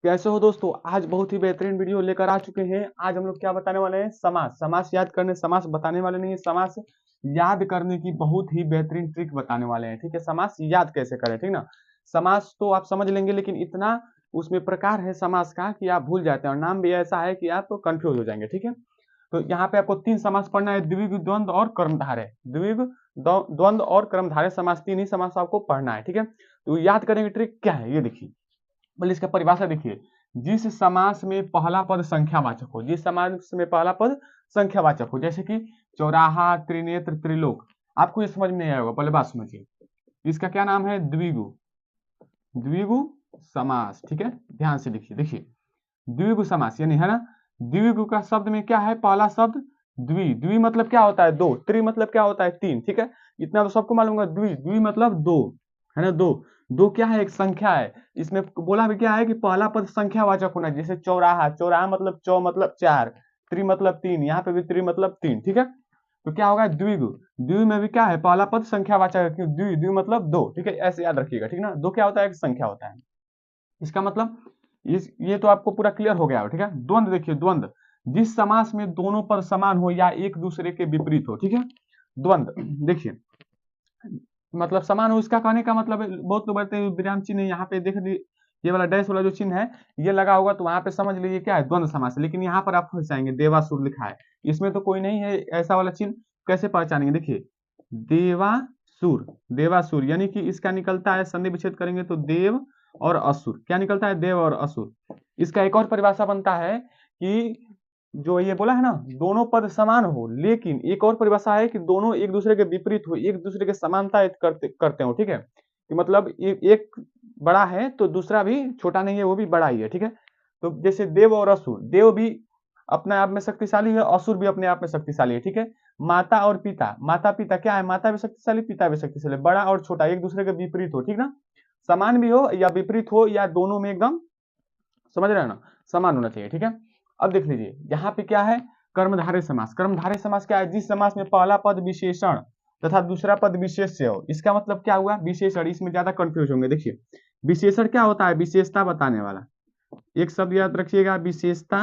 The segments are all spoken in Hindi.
कैसे हो दोस्तों। आज बहुत ही बेहतरीन वीडियो लेकर आ चुके हैं। आज हम लोग क्या बताने वाले हैं, समास। समास याद करने, समास बताने वाले नहीं है, समास याद करने की बहुत ही बेहतरीन ट्रिक बताने वाले हैं। ठीक है, समास याद कैसे करें, ठीक ना। समास तो आप समझ लेंगे, लेकिन इतना उसमें प्रकार है समास का कि आप भूल जाते हैं, और नाम भी ऐसा है कि आप कंफ्यूज हो जाएंगे। ठीक है, तो यहाँ पे आपको तीन समास पढ़ना है, द्विगु, द्वंद्व और कर्मधारय। द्विगु, द्वंद्व और कर्मधारय समास, तीन ही समास आपको पढ़ना है। ठीक है, तो याद करेंगे ट्रिक क्या है ये देखिए। पहले इसका परिभाषा देखिए। जिस समास में पहला पद संख्यावाचक हो, जिस समास में पहला पद संख्यावाचक हो, जैसे कि चौराहा, त्रिनेत्र, त्रिलोक। आपको ये समझ में नहीं आएगा, पहले बात समझिए। इसका क्या नाम है, द्विगु। द्विगु समास। ठीक है, ध्यान से लिखिए। देखिए, द्विगु समास यानी है ना, द्विगु का शब्द में क्या है, पहला शब्द द्वि। द्वि मतलब क्या होता है, दो। त्रि मतलब क्या होता है, तीन। ठीक है, इतना तो सबको मालूम है। द्वि, द्वि मतलब दो, है ना। दो, दो क्या है, एक संख्या है। इसमें बोला भी क्या है कि पहला पद संख्यावाचक होना है। जैसे चौराहा, चौराहा मतलब चौ मतलब चार, त्रि मतलब तीन, यहाँ पे भी त्रि मतलब तीन। ठीक है, तो क्या होगा, द्विगु। द्वि में भी क्या है, पहला पद संख्यावाचक है, क्यों, द्वि, द्वि मतलब दो। ठीक है, ऐसे याद रखिएगा, ठीक ना। दो क्या होता है, एक संख्या होता है। इसका मतलब इस ये तो आपको पूरा क्लियर हो गया हो। ठीक है, द्वंद्व देखिए, द्वंद्व जिस समास में दोनों पद समान हो या एक दूसरे के विपरीत हो। ठीक है, द्वंद्व देखिए, मतलब समान हो, इसका कहने का मतलब बहुत लोग बोलते हैं विराम चिन्ह यहाँ पे देख ली, ये वाला डैश वाला जो चिन्ह है ये लगा होगा, तो वहां पे समझ लीजिए क्या है, द्वंद्व समास है। लेकिन यहाँ पर आप फंस जाएंगे, देवासुर लिखा है, इसमें तो कोई नहीं है ऐसा वाला चिन्ह। कैसे पहचानेंगे, देखिए, देवासुर। देवासुर यानी कि इसका निकलता है, संधि विच्छेद करेंगे तो देव और असुर। क्या निकलता है, देव और असुर। इसका एक और परिभाषा बनता है कि जो ये बोला है ना, दोनों पद समान हो, लेकिन एक और परिभाषा है कि दोनों एक दूसरे के विपरीत हो, एक दूसरे के समानता करते करते हो। ठीक है, कि मतलब एक बड़ा है तो दूसरा भी छोटा नहीं है, वो भी बड़ा ही है। ठीक है, तो जैसे देव और असुर, देव भी अपने आप में शक्तिशाली है, असुर भी अपने आप में शक्तिशाली है। ठीक है, माता और पिता, माता पिता क्या है, माता भी शक्तिशाली, पिता भी शक्तिशाली, बड़ा और छोटा एक दूसरे के विपरीत हो। ठीक ना, समान भी हो या विपरीत हो, या दोनों में एकदम, समझ रहे हो ना, समान होना चाहिए। ठीक है, अब देख लीजिए यहाँ पे क्या है, कर्मधारय समास। कर्मधारय समास क्या है, जिस समास में पहला पद विशेषण तथा दूसरा पद विशेष्य हो। इसका मतलब क्या हुआ, विशेषण। इसमें ज्यादा कंफ्यूज होंगे। देखिए, विशेषण क्या होता है, विशेषता बताने वाला। एक शब्द याद रखिएगा, विशेषता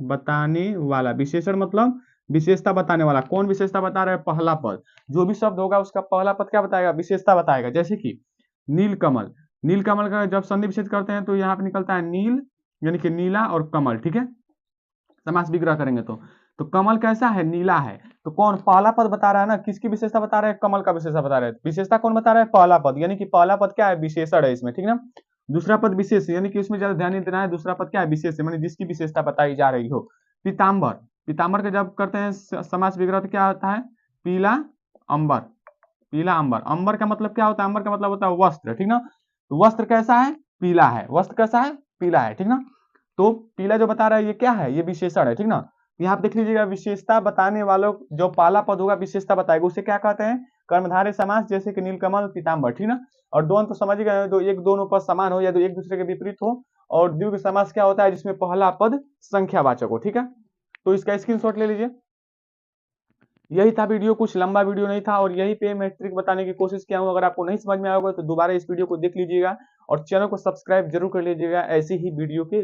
बताने वाला। विशेषण मतलब विशेषता बताने वाला। कौन विशेषता बता रहा है, पहला पद। जो भी शब्द होगा उसका पहला पद क्या बताएगा, विशेषता बताएगा। जैसे कि नीलकमल, नीलकमल का जब संधि विच्छेद करते हैं तो यहाँ पे निकलता है नील, यानी कि नीला और कमल। ठीक है, समास विग्रह करेंगे तो कमल कैसा है, नीला है। तो कौन, पहला पद बता रहा है ना, किसकी विशेषता बता रहा है, कमल का विशेषता बता रहा है। विशेषता कौन बता रहा है, पहला पद, यानी कि पहला पद क्या है, विशेषण है इसमें। ठीक ना, दूसरा पद विशेष, यानी कि उसमें ज्यादा ध्यान नहीं देना है, दूसरा पद क्या है, विशेष है, मानी जिसकी विशेषता बताई जा रही हो। पीताम्बर, पीताम्बर का जब करते हैं समास विग्रह तो क्या होता है, पीला अंबर। पीला अंबर, अंबर का मतलब क्या होता है, अंबर का मतलब होता है वस्त्र। ठीक ना, तो वस्त्र कैसा है, पीला है। वस्त्र कैसा है, पीला है। ठीक ना, तो पीला जो बता रहा है ये क्या है, ये विशेषण है। ठीक ना, यहाँ पे देख लीजिएगा, विशेषता बताने वालों जो पहला पद होगा विशेषता बताएगा, उसे क्या कहते हैं, कर्मधारय समास। जैसे कि नीलकमल, पीताम्बर। ठीक ना, और द्वंद्व तो समझ गए, तो एक दोनों पद समान हो या तो एक दूसरे के विपरीत हो। और द्विगु समास क्या होता है, जिसमें पहला पद संख्यावाचक हो। ठीक है, तो इसका स्क्रीनशॉट ले लीजिए। यही था वीडियो, कुछ लंबा वीडियो नहीं था, और यही पे मैं ट्रिक बताने की कोशिश किया हूँ। अगर आपको नहीं समझ में आया होगा तो दोबारा इस वीडियो को देख लीजिएगा, और चैनल को सब्सक्राइब जरूर कर लीजिएगा ऐसी ही वीडियो के